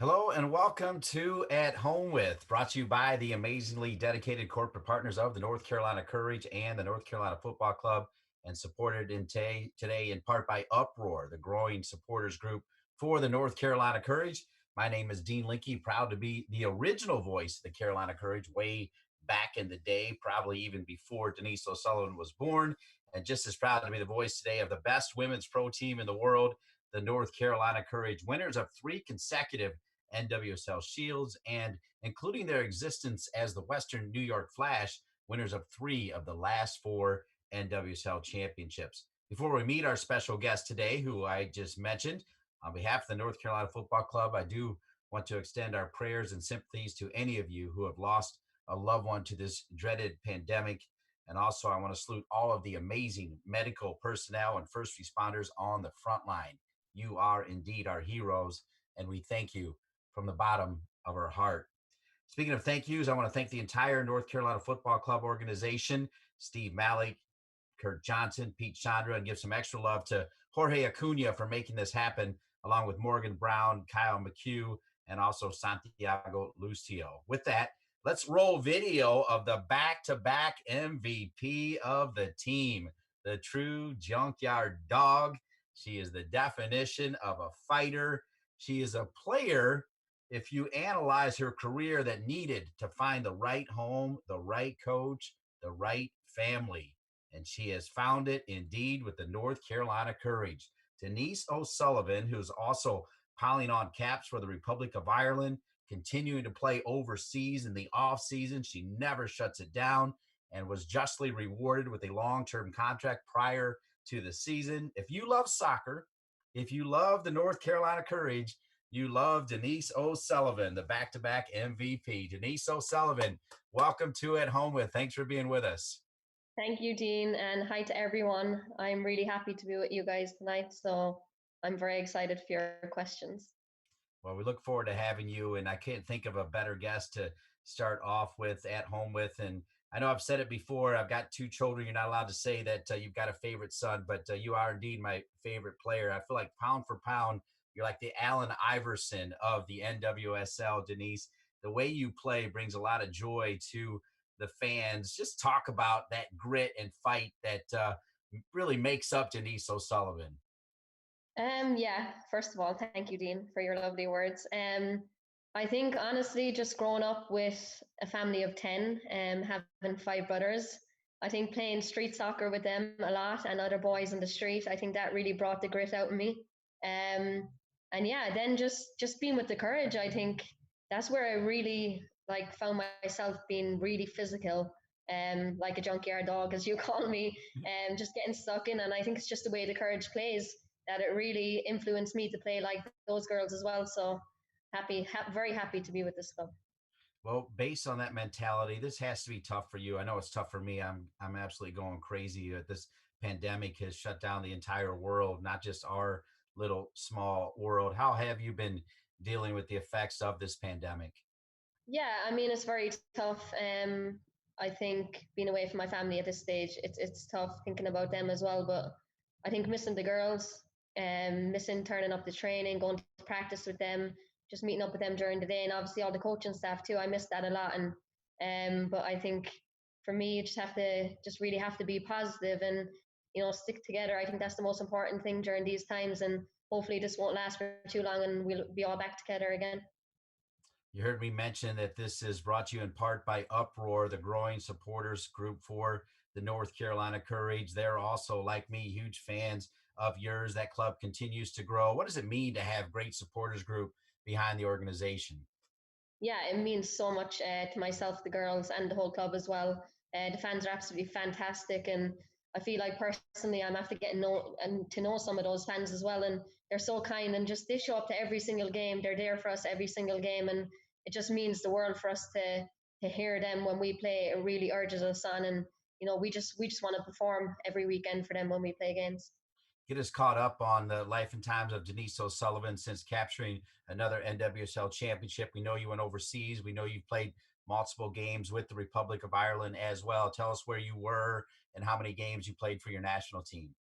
Hello and welcome to At Home With, brought to you by the amazingly dedicated corporate partners of the North Carolina Courage and the North Carolina Football Club, and supported today in part by Uproar, the growing supporters group for the North Carolina Courage. My name is Dean Linke, proud to be the original voice of the Carolina Courage way back in the day, probably even before Denise O'Sullivan was born, and just as proud to be the voice today of the best women's pro team in the world, the North Carolina Courage, winners of three consecutive NWSL Shields, and including their existence as the Western New York Flash, winners of three of the last four NWSL championships. Before we meet our special guest today, who I just mentioned, on behalf of the North Carolina Football Club, I do want to extend our prayers and sympathies to any of you who have lost a loved one to this dreaded pandemic. And also, I want to salute all of the amazing medical personnel and first responders on the front line. You are indeed our heroes, and we thank you from the bottom of our heart. Speaking of thank yous, I want to thank the entire North Carolina Football Club organization, Steve Malik, Kurt Johnson, Pete Chandra, and give some extra love to Jorge Acuna for making this happen, along with Morgan Brown, Kyle McHugh, and also Santiago Lucio. With that, let's roll video of the back-to-back MVP of the team, the true junkyard dog. She is the definition of a fighter. She is a player, if you analyze her career, that needed to find the right home, the right coach, the right family. And she has found it indeed with the North Carolina Courage. Denise O'Sullivan, who's also piling on caps for the Republic of Ireland, continuing to play overseas in the offseason. She never shuts it down and was justly rewarded with a long-term contract prior to the season. If you love soccer, if you love the North Carolina Courage, you love Denise O'Sullivan, the back-to-back MVP. Denise O'Sullivan, welcome to At Home With. Thanks for being with us. Thank you, Dean, and hi to everyone. I'm really happy to be with you guys tonight, so I'm very excited for your questions. Well, we look forward to having you, and I can't think of a better guest to start off with, At Home With. And I know I've said it before. I've got two children. You're not allowed to say that you've got a favorite son, but you are indeed my favorite player. I feel like pound for pound, you're like the Allen Iverson of the NWSL, Denise. The way you play brings a lot of joy to the fans. Just talk about that grit and fight that really makes up Denise O'Sullivan. Yeah, first of all, thank you, Dean, for your lovely words. I think honestly, just growing up with a family of 10, having five brothers, I think playing street soccer with them a lot and other boys in the street, I think that really brought the grit out in me. Um, and yeah, then just being with the courage, I think that's where I really like found myself being really physical, like a junkyard dog, as you call me, and just getting stuck in. And I think it's just the way the courage plays that it really influenced me to play like those girls as well. So very happy to be with this club. Well, based on that mentality, this has to be tough for you. I know it's tough for me. I'm absolutely going crazy. This pandemic has shut down the entire world, not just our little small world. How have you been dealing with the effects of this pandemic? Yeah, I mean it's very tough. I think being away from my family at this stage, it's tough thinking about them as well. But I think missing the girls, missing turning up the training, going to practice with them, just meeting up with them during the day, and obviously all the coaching staff too. I miss that a lot, and but I think for me, you just have to just really have to be positive and stick together. I think that's the most important thing during these times, and hopefully this won't last for too long, and we'll be all back together again. You heard me mention that this is brought to you in part by Uproar, the growing supporters group for the North Carolina Courage. They're also, like me, huge fans of yours. That club continues to grow. What does it mean to have great supporters group behind the organization? Yeah, it means so much to myself, the girls, and the whole club as well. The fans are absolutely fantastic, and I feel like personally, I'm after getting know and to know some of those fans as well, and they're so kind and just they show up to every single game. They're there for us every single game, and it just means the world for us to hear them when we play. It really urges us on, and we just want to perform every weekend for them when we play games. Get us caught up on the life and times of Denise O'Sullivan since capturing another NWSL championship. We know you went overseas. We know you've played multiple games with the Republic of Ireland as well. Tell us where you were and how many games you played for your national team.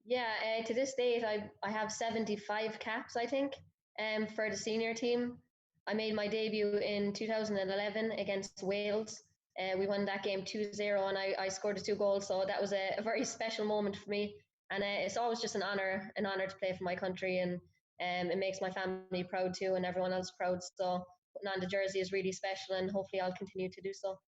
Yeah, to this date, I have 75 caps, I think. for the senior team. I made my debut in 2011 against Wales. We won that game 2-0, and I scored the 2 goals. So that was a very special moment for me. And it's always just an honor to play for my country, and it makes my family proud too, and everyone else proud. So putting on the jersey is really special, and hopefully I'll continue to do so.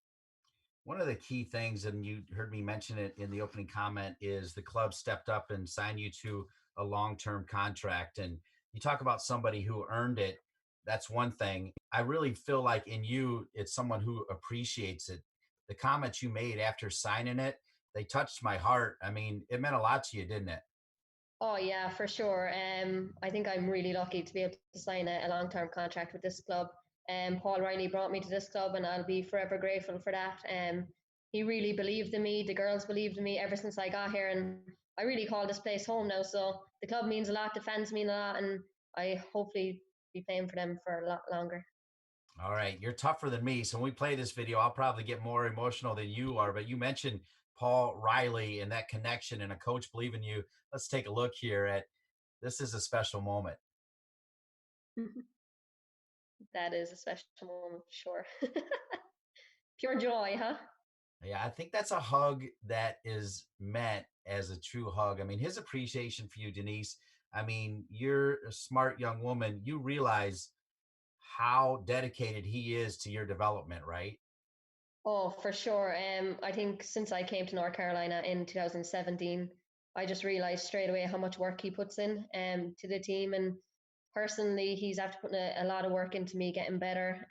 One of the key things, and you heard me mention it in the opening comment, is the club stepped up and signed you to a long-term contract. And you talk about somebody who earned it. That's one thing. I really feel like in you, it's someone who appreciates it. The comments you made after signing it, they touched my heart. I mean, it meant a lot to you, didn't it? Oh yeah, for sure. I think I'm really lucky to be able to sign a long-term contract with this club. Paul Riley brought me to this club, and I'll be forever grateful for that. He really believed in me. The girls believed in me ever since I got here, and I really call this place home now. So the club means a lot. The fans mean a lot, and I hopefully be playing for them for a lot longer. All right, you're tougher than me. So when we play this video, I'll probably get more emotional than you are. But you mentioned Paul Riley and that connection and a coach believing you. Let's take a look here at this is a special moment. That is a special moment, sure. Pure joy, huh? Yeah, I think that's a hug that is meant as a true hug. I mean, his appreciation for you, Denise. I mean, you're a smart young woman. You realize how dedicated he is to your development, right? Oh, for sure. I think since I came to North Carolina in 2017, I just realized straight away how much work he puts in to the team. And personally, he's after putting a lot of work into me getting better.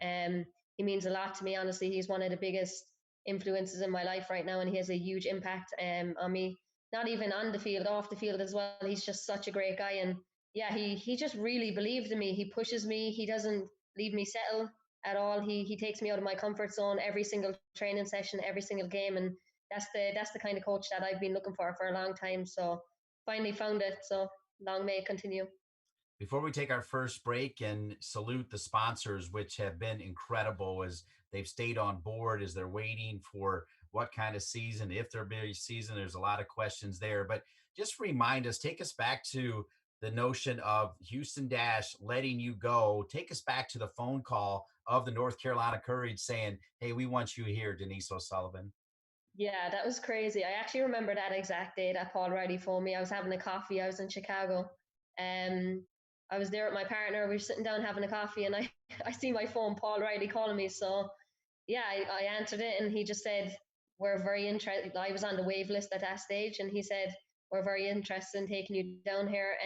He means a lot to me, honestly. He's one of the biggest influences in my life right now, and he has a huge impact on me, not even on the field, off the field as well. He's just such a great guy. And yeah, he just really believes in me. He pushes me, he doesn't leave me settle at all. He takes me out of my comfort zone every single training session, every single game, and that's the kind of coach that I've been looking for a long time. So finally found it. So long may it continue. Before we take our first break and salute the sponsors, which have been incredible as they've stayed on board as they're waiting for what kind of season, if there'll be a season, there's a lot of questions there. But just remind us, take us back to the notion of Houston Dash letting you go. Take us back to the phone call of the North Carolina Courage saying, "Hey, we want you here, Denise O'Sullivan." Yeah, that was crazy. I actually remember that exact day that Paul Riley phoned me. I was having a coffee. I was in Chicago. Um, I was there with my partner. We were sitting down having a coffee, and I I see my phone, Paul Riley calling me. So yeah, I answered it, and he just said, "We're very interested." I was on the wave list at that stage, and he said, "We're very interested in taking you down here.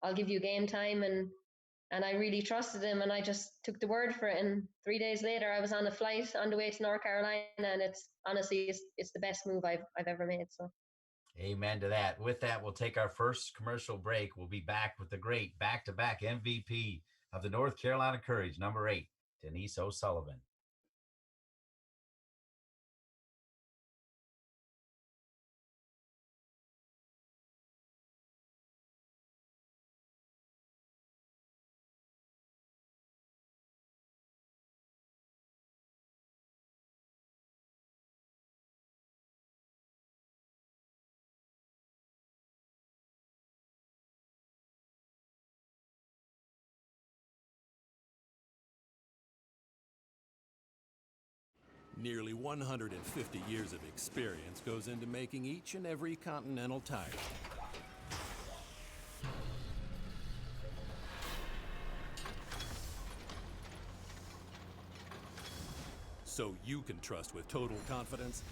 I'll give you game time." And I really trusted him, and I just took the word for it. And 3 days later, I was on a flight on the way to North Carolina, and it's honestly it's the best move I've ever made. So Amen to that. With that, we'll take our first commercial break. We'll be back with the great back to back MVP of the North Carolina Courage, number 8, Denise O'Sullivan. Nearly 150 years of experience goes into making each and every Continental tire. So you can trust with total confidence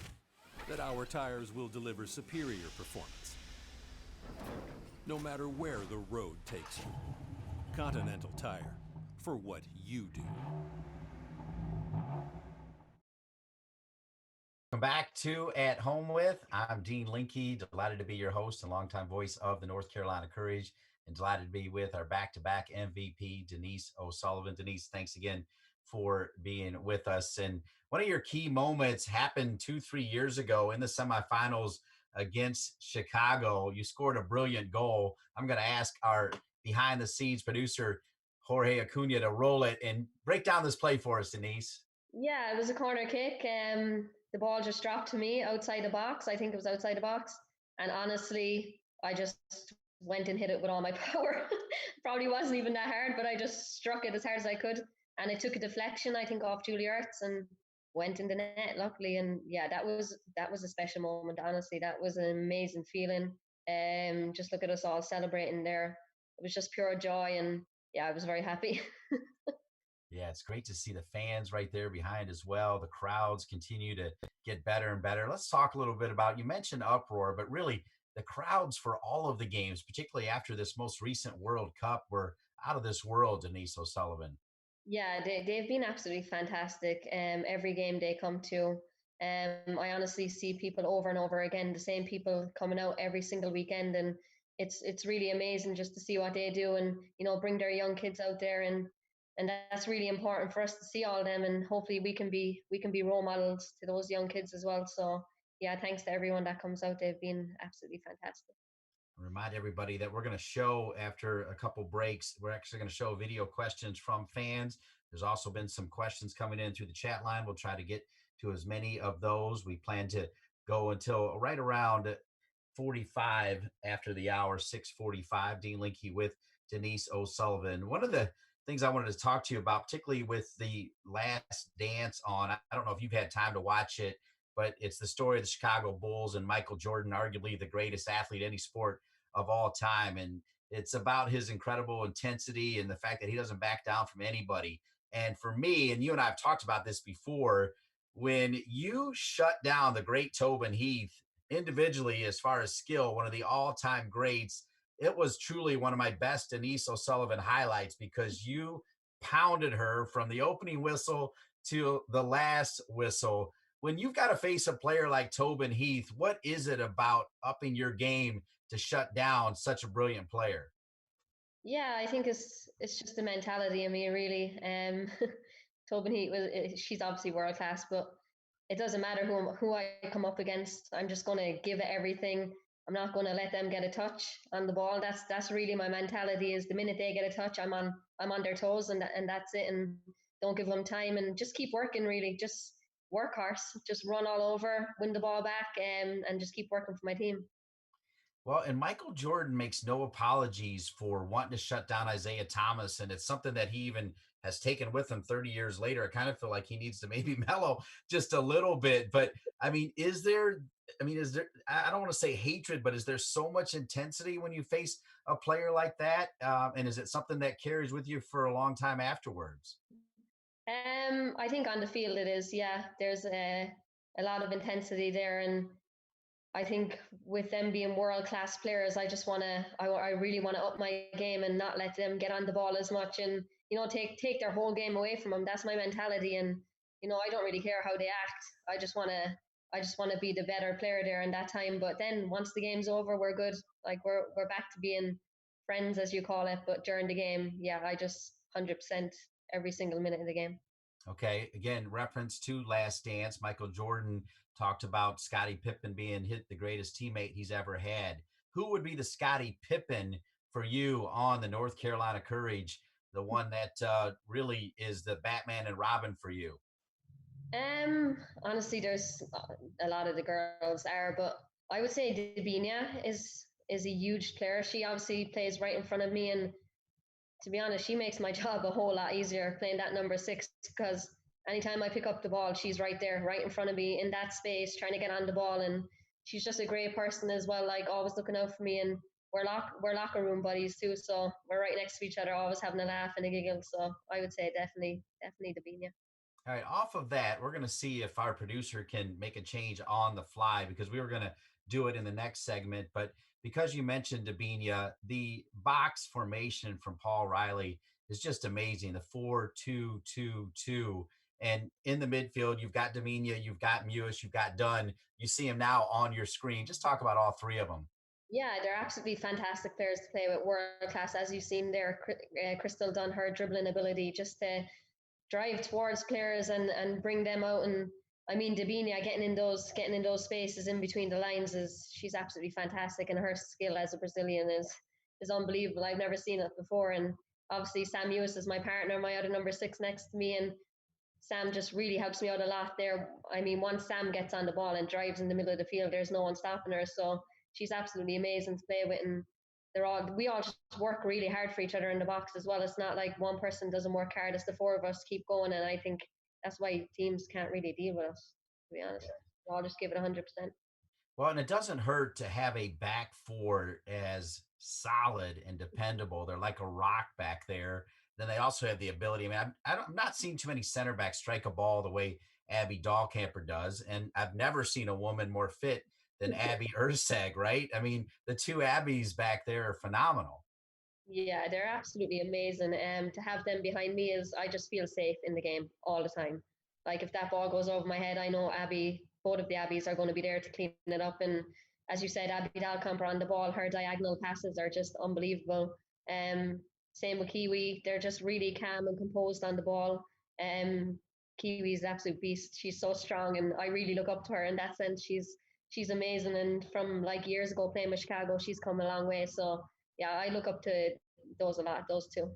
that our tires will deliver superior performance, no matter where the road takes you. Continental Tire, for what you do. Welcome back to At Home With. I'm Dean Linke, delighted to be your host and longtime voice of the North Carolina Courage, and delighted to be with our back-to-back MVP, Denise O'Sullivan. Denise, thanks again for being with us. And one of your key moments happened 2-3 years ago in the semifinals against Chicago. You scored a brilliant goal. I'm going to ask our behind-the-scenes producer, Jorge Acuna, to roll it and break down this play for us, Denise. yeah, it was a corner kick. The ball just dropped to me outside the box. I think it was outside the box, and honestly, I just went and hit it with all my power. Probably wasn't even that hard, but I just struck it as hard as I could, and it took a deflection, I think, off Julie Ertz and went in the net, luckily. And yeah, that was a special moment. Honestly, that was an amazing feeling. Just look at us all celebrating there. It was just pure joy, and yeah, I was very happy. Yeah, it's great to see the fans right there behind as well. The crowds continue to get better and better. Let's talk a little bit about, you mentioned uproar, but really the crowds for all of the games, particularly after this most recent World Cup, were out of this world, Denise O'Sullivan. Yeah, they've been absolutely fantastic. Every game they come to, I honestly see people over and over again, the same people coming out every single weekend, and it's really amazing just to see what they do, and bring their young kids out there, and that's really important for us to see all of them, and hopefully we can be role models to those young kids as well. So yeah, thanks to everyone that comes out. They've been absolutely fantastic. Remind everybody that we're going to show, after a couple breaks, we're actually going to show video questions from fans. There's also been some questions coming in through the chat line. We'll try to get to as many of those. We plan to go until right around 45 after the hour, 6:45. Dean Linke with Denise O'Sullivan. One of the things I wanted to talk to you about, particularly with the Last Dance on, I don't know if you've had time to watch it, but it's the story of the Chicago Bulls and Michael Jordan, arguably the greatest athlete in any sport of all time. And it's about his incredible intensity and the fact that he doesn't back down from anybody. And for me, and you and I have talked about this before, when you shut down the great Tobin Heath individually, as far as skill, one of the all-time greats, it was truly one of my best Denise O'Sullivan highlights, because you pounded her from the opening whistle to the last whistle. When you've got to face a player like Tobin Heath, what is it about upping your game to shut down such a brilliant player? Yeah, I think it's just the mentality of me, really. Tobin Heat she's obviously world class, but it doesn't matter who I come up against. I'm just going to give it everything. I'm not going to let them get a touch on the ball. That's really my mentality. Is the minute they get a touch, I'm on their toes, and that's it. And don't give them time, and just keep working. Really, just work hard. Just run all over, win the ball back, and just keep working for my team. Well, and Michael Jordan makes no apologies for wanting to shut down Isaiah Thomas. And it's something that he even has taken with him 30 years later. I kind of feel like he needs to maybe mellow just a little bit. But I mean, is there, I don't want to say hatred, but is there so much intensity when you face a player like that? And is it something that carries with you for a long time afterwards? I think on the field it is. Yeah, there's a lot of intensity there, and I think with them being world class players, I really want to up my game and not let them get on the ball as much, and take their whole game away from them. That's my mentality, and I don't really care how they act. I just want to be the better player there in that time. But then once the game's over, we're good. Like we're back to being friends, as you call it. But during the game, yeah, I just 100% every single minute of the game. Okay. Again, reference to Last Dance. Michael Jordan talked about Scottie Pippen being the greatest teammate he's ever had. Who would be the Scottie Pippen for you on the North Carolina Courage? The one that really is the Batman and Robin for you? Honestly, there's a lot of the girls are, but I would say Davinia is a huge player. She obviously plays right in front of me, and to be honest, she makes my job a whole lot easier playing that number six, because anytime I pick up the ball, she's right there, right in front of me in that space, trying to get on the ball. And she's just a great person as well, like always looking out for me. And we're locker room buddies too, so we're right next to each other, always having a laugh and a giggle. So I would say definitely Davinia. All right, off of that, we're going to see if our producer can make a change on the fly, because we were going to do it in the next segment. But because you mentioned Dabinia, the box formation from Paul Riley is just amazing. The 4-2-2-2. And in the midfield, you've got Dabinia, you've got Mewis, you've got Dunn. You see him now on your screen. Just talk about all three of them. Yeah, they're absolutely fantastic players to play with, world class, as you've seen there. Crystal Dunn, her dribbling ability, just to drive towards players and bring them out. And I mean, Dabinia getting in those spaces in between the lines, she's absolutely fantastic, and her skill as a Brazilian is unbelievable. I've never seen it before. And obviously Sam Ewis is my partner, my other number six next to me, and Sam just really helps me out a lot there. I mean, once Sam gets on the ball and drives in the middle of the field, there's no one stopping her. So she's absolutely amazing to play with. And we all just work really hard for each other in the box as well. It's not like one person doesn't work hard, it's the four of us keep going. And I think that's why teams can't really deal with us, to be honest. We all just give it 100%. Well, and it doesn't hurt to have a back four as solid and dependable. They're like a rock back there. Then they also have the ability. I mean, I'm not seeing too many center backs strike a ball the way Abby Dahlkamper does, and I've never seen a woman more fit than Abby Ursag. Right? I mean, the two Abbies back there are phenomenal. Yeah, they're absolutely amazing. To have them behind me is I just feel safe in the game all the time. Like if that ball goes over my head, I know both of the Abbies are going to be there to clean it up. And as you said, Abby Dalcomper on the ball, her diagonal passes are just unbelievable. Um, Same with Kiwi, they're just really calm and composed on the ball. Kiwi's an absolute beast. She's so strong, and I really look up to her in that sense. She's amazing, and from like years ago playing with Chicago, she's come a long way. So yeah, I look up to those a lot, those two.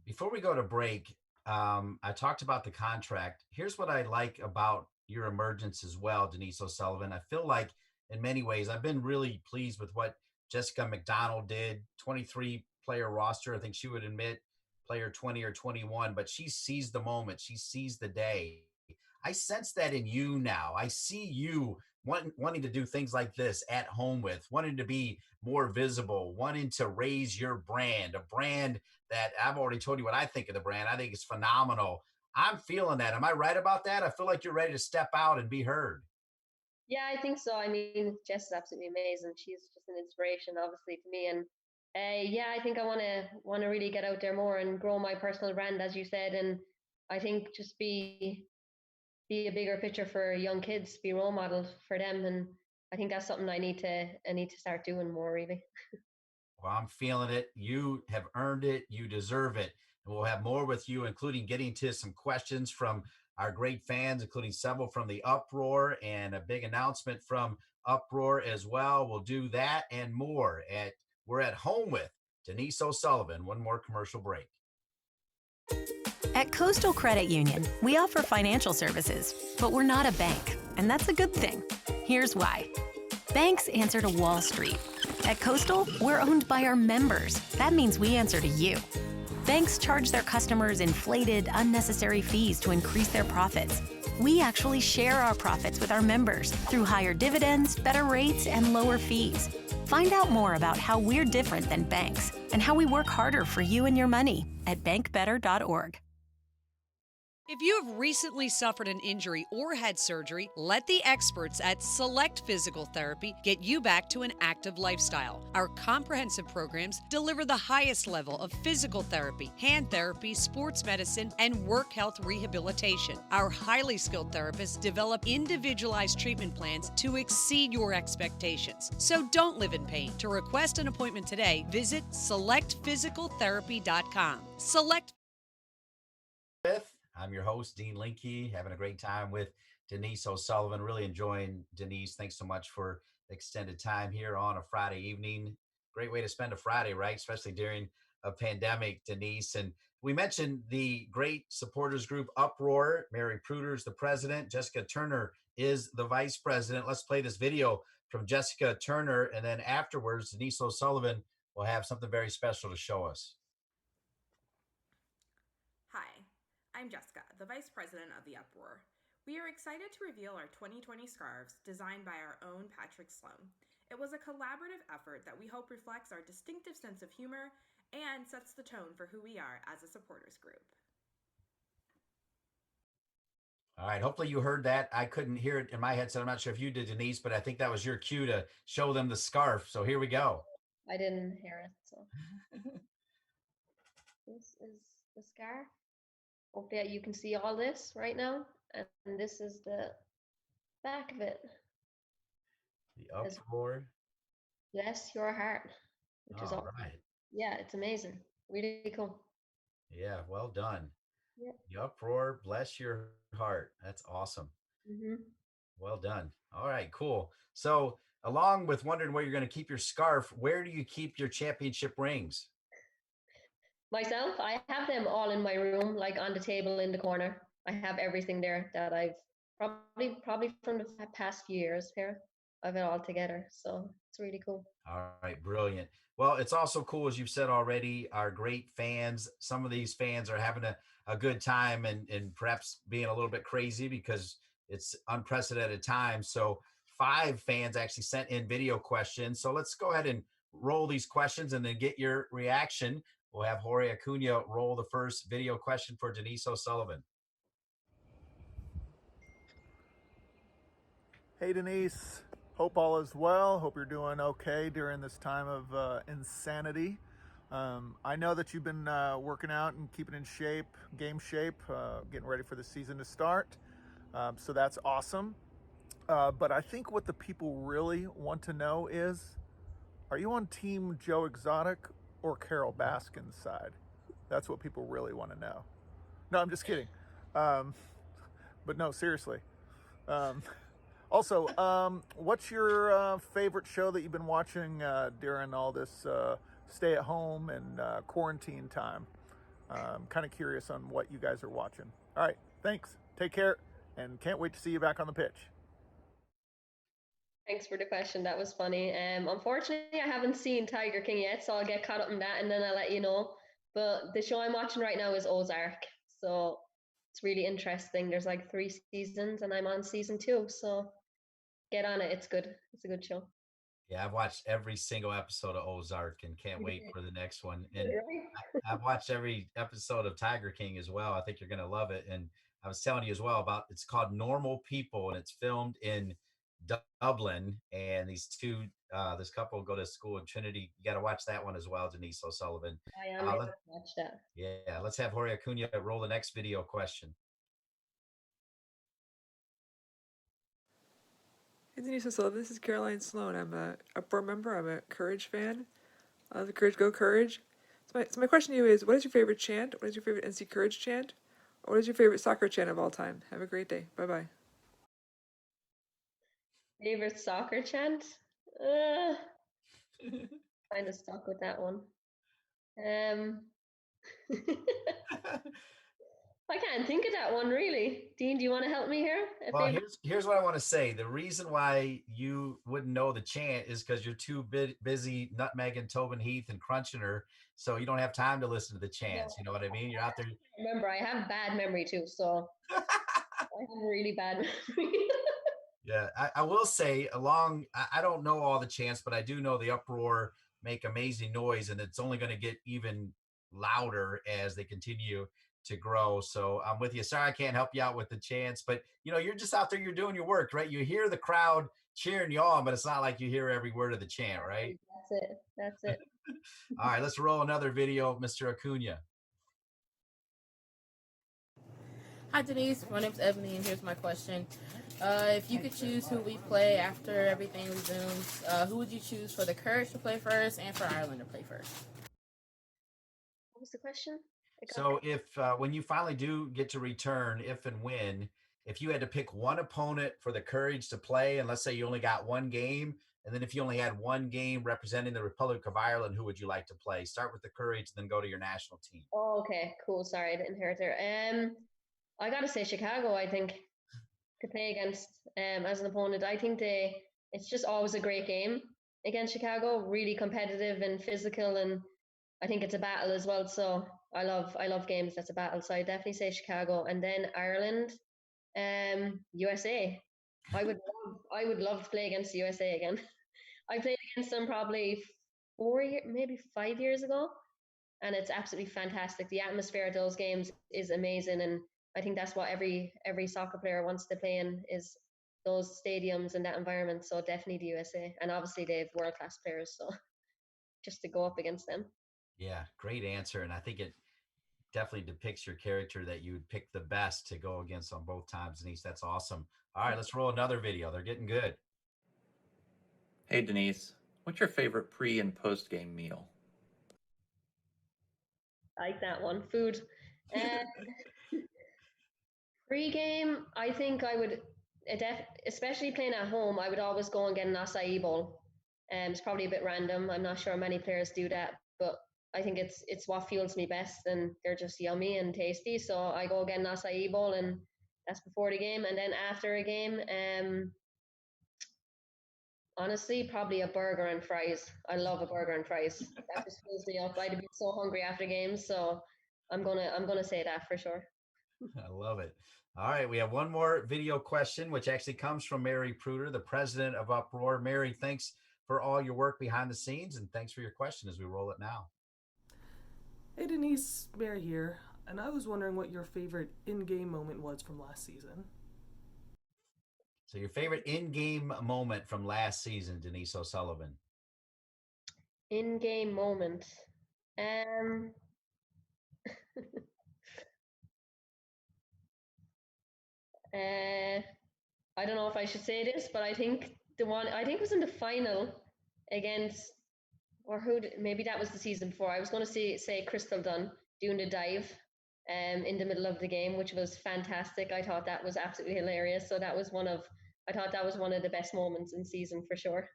Before we go to break, I talked about the contract. Here's what I like about your emergence as well, Denise O'Sullivan. I feel like in many ways, I've been really pleased with what Jessica McDonald did. 23 player roster. I think she would admit player 20 or 21, but she sees the moment. She sees the day. I sense that in you now. I see you wanting to do things like this at home with, wanting to be more visible, wanting to raise your brand, a brand that I've already told you what I think of the brand. I think it's phenomenal. I'm feeling that. Am I right about that? I feel like you're ready to step out and be heard. Yeah, I think so. I mean, Jess is absolutely amazing. She's just an inspiration, obviously, to me. And yeah, I think I want to really get out there more and grow my personal brand, as you said. And I think just be a bigger picture for young kids, be role model for them. And I think that's something I need to start doing more, really. Well, I'm feeling it. You have earned it. You deserve it. And we'll have more with you, including getting to some questions from our great fans, including several from the Uproar and a big announcement from Uproar as well. We'll do that and more at We're at Home with Denise O'Sullivan. One more commercial break. At Coastal Credit Union, we offer financial services, but we're not a bank, and that's a good thing. Here's why. Banks answer to Wall Street. At Coastal, we're owned by our members. That means we answer to you. Banks charge their customers inflated, unnecessary fees to increase their profits. We actually share our profits with our members through higher dividends, better rates, and lower fees. Find out more about how we're different than banks and how we work harder for you and your money at bankbetter.org. If you have recently suffered an injury or had surgery, let the experts at Select Physical Therapy get you back to an active lifestyle. Our comprehensive programs deliver the highest level of physical therapy, hand therapy, sports medicine, and work health rehabilitation. Our highly skilled therapists develop individualized treatment plans to exceed your expectations. So don't live in pain. To request an appointment today, visit selectphysicaltherapy.com. Select. I'm your host, Dean Linke, having a great time with Denise O'Sullivan. Really enjoying Denise. Thanks so much for the extended time here on a Friday evening. Great way to spend a Friday, right? Especially during a pandemic, Denise. And we mentioned the great supporters group Uproar. Mary Pruder's the president. Jessica Turner is the vice president. Let's play this video from Jessica Turner. And then afterwards, Denise O'Sullivan will have something very special to show us. Hi, I'm Jessica, the Vice President of the Uproar. We are excited to reveal our 2020 scarves designed by our own Patrick Sloan. It was a collaborative effort that we hope reflects our distinctive sense of humor and sets the tone for who we are as a supporters group. All right. Hopefully you heard that. I couldn't hear it in my headset. I'm not sure if you did, Denise, but I think that was your cue to show them the scarf. So here we go. I didn't hear it. So this is the scarf. Hopefully you can see all this right now. And this is the back of it. The Uproar. Bless your heart. Which is All awesome. right. Yeah, it's amazing. Really cool. Yeah, well done. Yeah. The Uproar, bless your heart. That's awesome. Mm-hmm. Well done. All right, cool. So along with wondering where you're going to keep your scarf, where do you keep your championship rings? Myself, I have them all in my room, like on the table in the corner. I have everything there that I've probably from the past few years here. I have it all together. So it's really cool. All right, brilliant. Well, it's also cool, as you've said already, our great fans. Some of these fans are having a good time and perhaps being a little bit crazy because it's unprecedented time. So, five fans actually sent in video questions. So, let's go ahead and roll these questions and then get your reaction. We'll have Jorge Acuna roll the first video question for Denise O'Sullivan. Hey Denise, hope all is well. Hope you're doing okay during this time of insanity. I know that you've been working out and keeping in shape, game shape, getting ready for the season to start. So that's awesome. But I think what the people really want to know is, are you on Team Joe Exotic or Carol Baskin's side? That's what people really want to know. No, I'm just kidding. But no, seriously. Um, Also, what's your favorite show that you've been watching during all this stay at home and quarantine time? I'm kind of curious on what you guys are watching. All right, thanks. Take care, and can't wait to see you back on the pitch. Thanks for the question. That was funny. Unfortunately, I haven't seen Tiger King yet, so I'll get caught up in that and then I'll let you know. But the show I'm watching right now is Ozark, so it's really interesting. There's like 3 seasons, and I'm on season 2, so get on it. It's good. It's a good show. Yeah, I've watched every single episode of Ozark and can't wait for the next one. And Really? I've watched every episode of Tiger King as well. I think you're going to love it. And I was telling you as well about it's called Normal People, and it's filmed in Dublin. And this couple go to school in Trinity. You got to watch that one as well, Denise O'Sullivan. I am going Let, to watch that. yeah, let's have Jorge Acuna roll the next video question. Hey Denise O'Sullivan, this is Caroline Sloan. I'm a board member. I'm a Courage fan. The Courage Go Courage. So my question to you is, what is your favorite chant? What is your favorite NC Courage chant? Or what is your favorite soccer chant of all time? Have a great day. Bye-bye. Favorite soccer chant? Uh, kind of stuck with that one. Um, I can't think of that one really. Dean, do you want to help me here? Well, here's what I want to say. The reason why you wouldn't know the chant is because you're too busy nutmegging Tobin Heath and crunching her, so you don't have time to listen to the chants. You know what I mean? You're out there. Remember, I have bad memory too, so I have really bad memory. Yeah, I will say I don't know all the chants, but I do know the uproar make amazing noise, and it's only going to get even louder as they continue to grow. So I'm with you. Sorry, I can't help you out with the chants, but you're just out there, you're doing your work, right? You hear the crowd cheering you on, but it's not like you hear every word of the chant, right? That's it. That's it. All right, let's roll another video, Mr. Acuna. Hi Denise, my name's Ebony and here's my question. If you could choose who we play after everything resumes, who would you choose for the Courage to play first and for Ireland to play first? What was the question? So if when you finally do get to return, if and when, if you had to pick one opponent for the Courage to play, and let's say you only got one game, and then if you only had one game representing the Republic of Ireland, who would you like to play? Start with the Courage, then go to your national team. Oh, okay, cool. Sorry, I didn't hear it there. I gotta say Chicago, I think, to play against as an opponent. I think it's just always a great game against Chicago, really competitive and physical, and I think it's a battle as well. So I love games that's a battle. So I definitely say Chicago, and then Ireland, USA. I would love to play against USA again. I played against them probably 4 years, maybe 5 years ago, and it's absolutely fantastic. The atmosphere at those games is amazing, and I think that's what every soccer player wants to play in, is those stadiums and that environment. So definitely the USA, and obviously they have world class players. So just to go up against them. Yeah, great answer, and I think it definitely depicts your character that you would pick the best to go against on both times, Denise. That's awesome. All right, let's roll another video. They're getting good. Hey Denise, what's your favorite pre and post game meal? I like that one. Food. Pre-game, I think I would, especially playing at home, I would always go and get an acai bowl. It's probably a bit random. I'm not sure many players do that, but I think it's what fuels me best, and they're just yummy and tasty. So I go get an acai bowl, and that's before the game. And then after a game, Honestly, probably a burger and fries. I love a burger and fries. That just fills me up. I'd be so hungry after games, so I'm gonna say that for sure. I love it. All right, we have one more video question, which actually comes from Mary Pruder, the president of Uproar. Mary, thanks for all your work behind the scenes, and thanks for your question as we roll it now. Hey Denise, Mary here, and I was wondering what your favorite in-game moment was from last season. So, your favorite in-game moment from last season, Denise O'Sullivan? In-game moment. Um, uh, I don't know if I should say this, but I think it was in the final against, or maybe that was the season before. I was going to say Crystal Dunn doing the dive in the middle of the game, which was fantastic. I thought that was absolutely hilarious. So I thought that was one of the best moments in season for sure.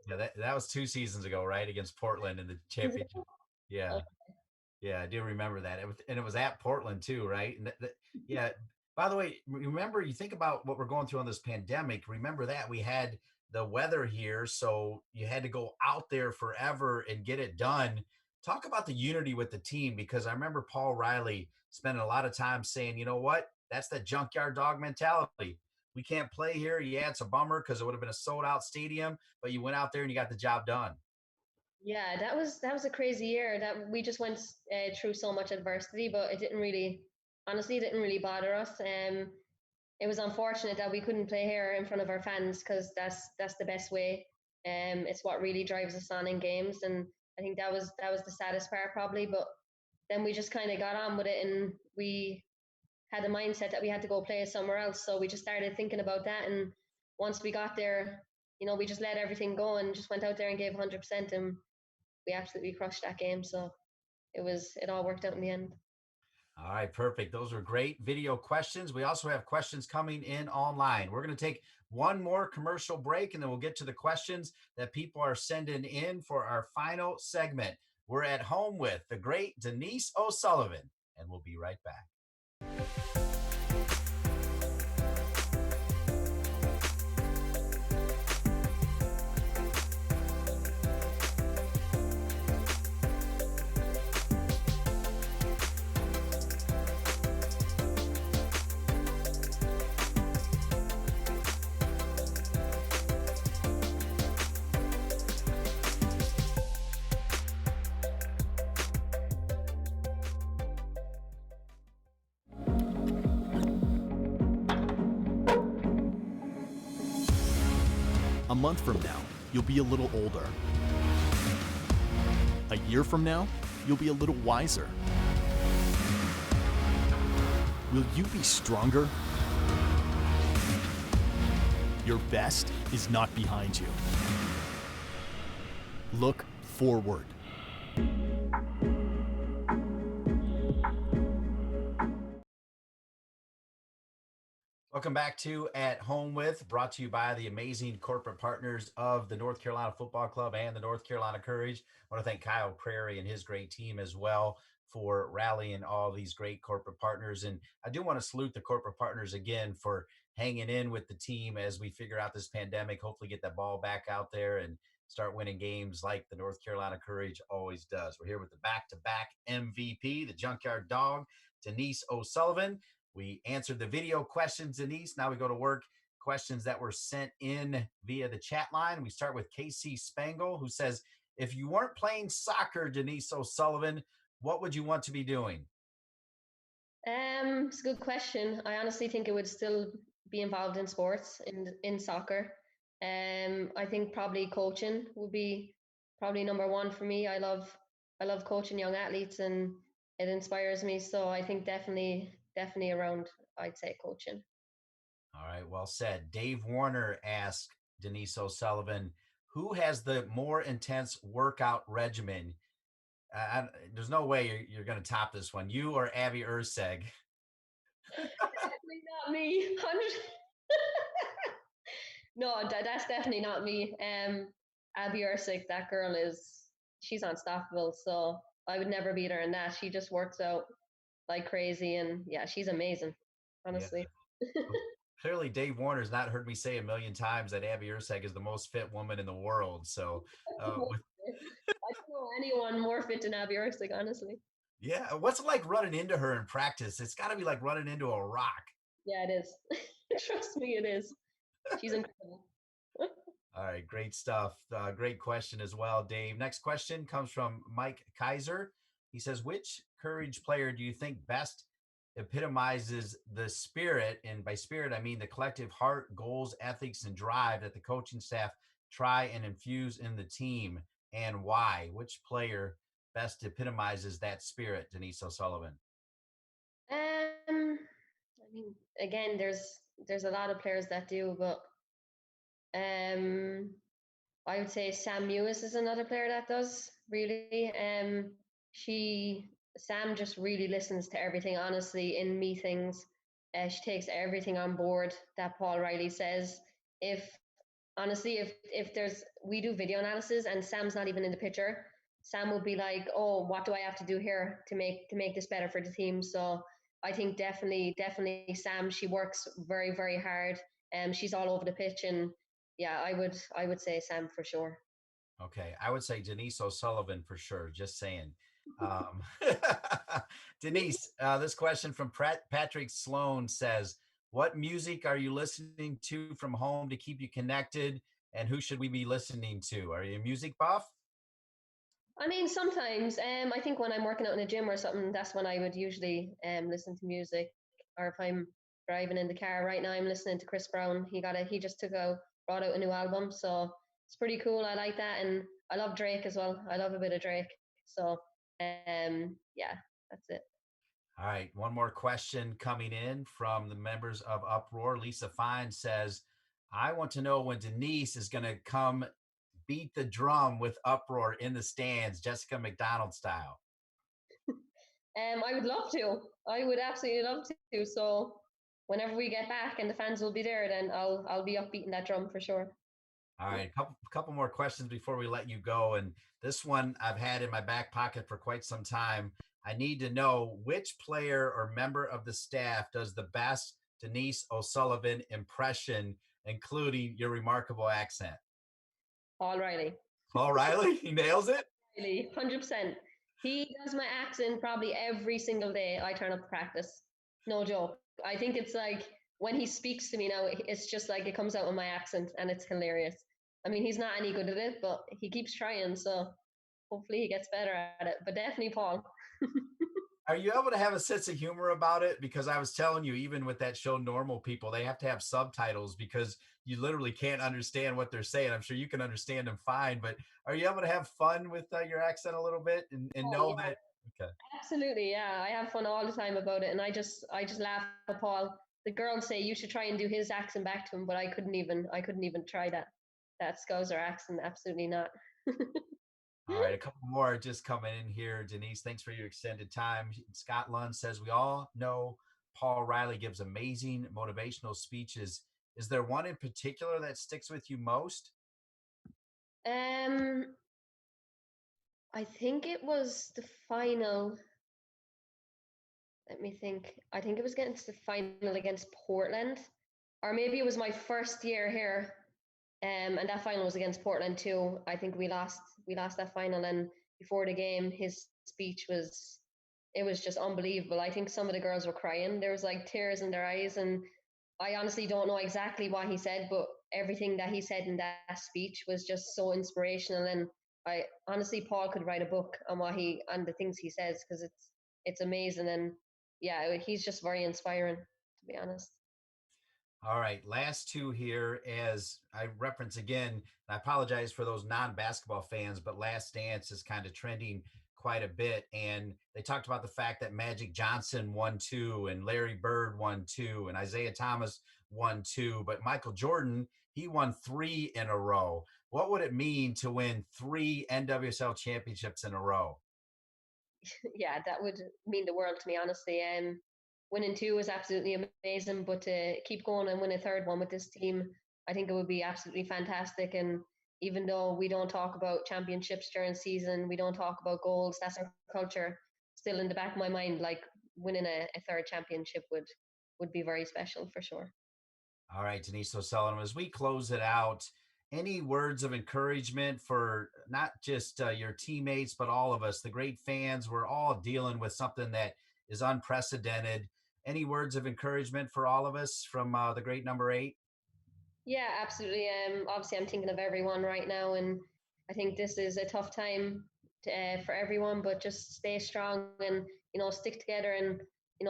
Yeah, that was 2 seasons ago, right? Against Portland in the championship. Yeah. Yeah, I do remember that. And it was at Portland too, right? And yeah. By the way, remember, you think about what we're going through on this pandemic. Remember that we had the weather here, so you had to go out there forever and get it done. Talk about the unity with the team, because I remember Paul Riley spending a lot of time saying, you know what? That's the junkyard dog mentality. We can't play here. Yeah, it's a bummer because it would have been a sold out stadium, but you went out there and you got the job done. Yeah, that was a crazy year. That we just went through so much adversity, but honestly, it didn't really bother us. It was unfortunate that we couldn't play here in front of our fans because that's the best way. It's what really drives us on in games, and I think that was the saddest part probably. But then we just kind of got on with it, and we had the mindset that we had to go play somewhere else. So we just started thinking about that, and once we got there, we just let everything go and just went out there and gave 100%, and we absolutely crushed that game. So it all worked out in the end. All right, perfect. Those are great video questions. We also have questions coming in online. We're going to take one more commercial break, and then we'll get to the questions that people are sending in for our final segment. We're at home with the great Denise O'Sullivan, and we'll be right back. A month from now, you'll be a little older. A year from now, you'll be a little wiser. Will you be stronger? Your best is not behind you. Look forward. Welcome back to At Home With, brought to you by the amazing corporate partners of the North Carolina Football Club and the North Carolina Courage. I want to thank Kyle Prairie and his great team as well for rallying all these great corporate partners. And I do want to salute the corporate partners again for hanging in with the team as we figure out this pandemic, hopefully get that ball back out there and start winning games like the North Carolina Courage always does. We're here with the back-to-back MVP, the Junkyard Dog, Denise O'Sullivan. We answered the video questions, Denise. Now we go to work. Questions that were sent in via the chat line. We start with Casey Spangle, who says, if you weren't playing soccer, Denise O'Sullivan, what would you want to be doing? It's a good question. I honestly think it would still be involved in sports, in soccer. I think probably coaching would be probably number one for me. I love coaching young athletes, and it inspires me. So I think definitely around, I'd say, coaching. All right, well said. Dave Warner asked Denise O'Sullivan, who has the more intense workout regimen? There's no way you're going to top this one. You or Abby Urseg? Definitely not me. 100. No, that's definitely not me. Abby Ursig, that girl she's unstoppable. So I would never beat her in that. She just works out like crazy, and yeah, she's amazing, honestly. Yeah. Clearly, Dave Warner's not heard me say a million times that Abby Urseg is the most fit woman in the world. So, with I don't know anyone more fit than Abby Erceg, honestly. yeah, what's it like running into her in practice? It's got to be like running into a rock. Yeah, it is. Trust me, it is. She's incredible. All right, great stuff. Great question as well, Dave. Next question comes from Mike Kaiser. He says, which Courage player do you think best epitomizes the spirit? And by spirit, I mean the collective heart, goals, ethics, and drive that the coaching staff try and infuse in the team, and why? Which player best epitomizes that spirit, Denise O'Sullivan? I mean, again, there's a lot of players that do, but um, I would say Sam Mewis is another player that does really. She Sam just really listens to everything. Honestly, in meetings, she takes everything on board that Paul Riley says. If honestly, if there's we do video analysis and Sam's not even in the picture, Sam would be like, "Oh, what do I have to do here to make this better for the team?" So I think definitely Sam. She works very hard, and she's all over the pitch. And yeah, I would say Sam for sure. Okay, I would say Denise O'Sullivan for sure. Just saying. Um, Denise, this question from Patrick Sloan says, "What music are you listening to from home to keep you connected, and who should we be listening to? Are you a music buff?" I mean, sometimes I think when I'm working out in a gym or something, that's when I would usually listen to music. Or if I'm driving in the car right now, I'm listening to Chris Brown. He just brought out a new album, so it's pretty cool. I like that, and I love Drake as well. I love a bit of Drake. So yeah, that's it. All right, one more question coming in from the members of Uproar. Lisa Fine says, "I want to know when Denise is going to come beat the drum with Uproar in the stands, Jessica McDonald style." I would love to. I would absolutely love to. So whenever we get back and the fans will be there, then I'll be up beating that drum for sure. All right, couple more questions before we let you go. And this one I've had in my back pocket for quite some time. I need to know which player or member of the staff does the best Denise O'Sullivan impression, including your remarkable accent. Paul Riley. Paul Riley, he nails it. Really, 100%. He does my accent probably every single day I turn up to practice. No joke. I think it's like when he speaks to me now, it's just like it comes out in my accent and it's hilarious. I mean, he's not any good at it, but he keeps trying. So hopefully he gets better at it. But definitely Paul. Are you able to have a sense of humor about it? Because I was telling you, even with that show, Normal People, they have to have subtitles because you literally can't understand what they're saying. I'm sure you can understand them fine, but are you able to have fun with your accent a little bit and Oh, know yeah. that? Okay. Absolutely, yeah. I have fun all the time about it, and I just laugh at Paul. The girls say you should try and do his accent back to him, but I couldn't even try that Scouser accent. Absolutely not. All right, a couple more just coming in here. Denise, thanks for your extended time. Scott Lund says, we all know Paul Riley gives amazing motivational speeches. Is there one in particular that sticks with you most? Um, I think it was the final. Let me think. I think it was getting to the final against Portland, or maybe it was my first year here. And that final was against Portland too. I think we lost that final, and before the game, his speech was it was just unbelievable. I think some of the girls were crying. There was like tears in their eyes, and I honestly don't know exactly what he said, but everything that he said in that speech was just so inspirational. And I honestly, Paul could write a book on on the things he says because it's amazing. And yeah, he's just very inspiring, to be honest. All right, last two here. As I reference again, and I apologize for those non-basketball fans, but Last Dance is kind of trending quite a bit. And they talked about the fact that Magic Johnson won two, and Larry Bird won two, and Isaiah Thomas won two, but Michael Jordan, he won three in a row. What would it mean to win three NWSL championships in a row? Yeah, that would mean the world to me, honestly. Winning two was absolutely amazing, but to keep going and win a third one with this team, I think it would be absolutely fantastic. And even though we don't talk about championships during season, we don't talk about goals, that's our culture. Still in the back of my mind, like winning a third championship would be very special for sure. All right, Denise O'Sullivan, as we close it out, any words of encouragement for not just your teammates, but all of us, the great fans? We're all dealing with something that is unprecedented. Any words of encouragement for all of us from the great number eight? Yeah, absolutely. Obviously, I'm thinking of everyone right now, and I think this is a tough time for everyone. But just stay strong and stick together and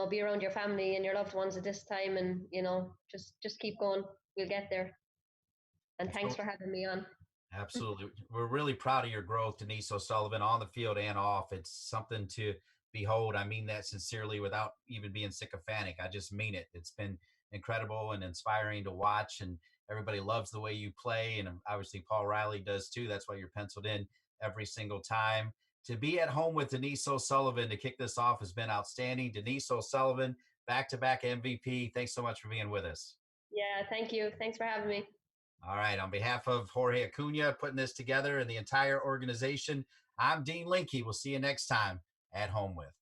be around your family and your loved ones at this time, and just keep going. We'll get there. And thanks for having me on. Absolutely. We're really proud of your growth, Denise O'Sullivan, on the field and off. It's something to behold. I mean that sincerely without even being sycophantic. I just mean it. It's been incredible and inspiring to watch, and everybody loves the way you play. And obviously, Paul Riley does too. That's why you're penciled in every single time. To be at home with Denise O'Sullivan to kick this off has been outstanding. Denise O'Sullivan, back to back MVP. Thanks so much for being with us. Yeah, thank you. Thanks for having me. All right. On behalf of Jorge Acuna putting this together and the entire organization, I'm Dean Linke. We'll see you next time at Home With.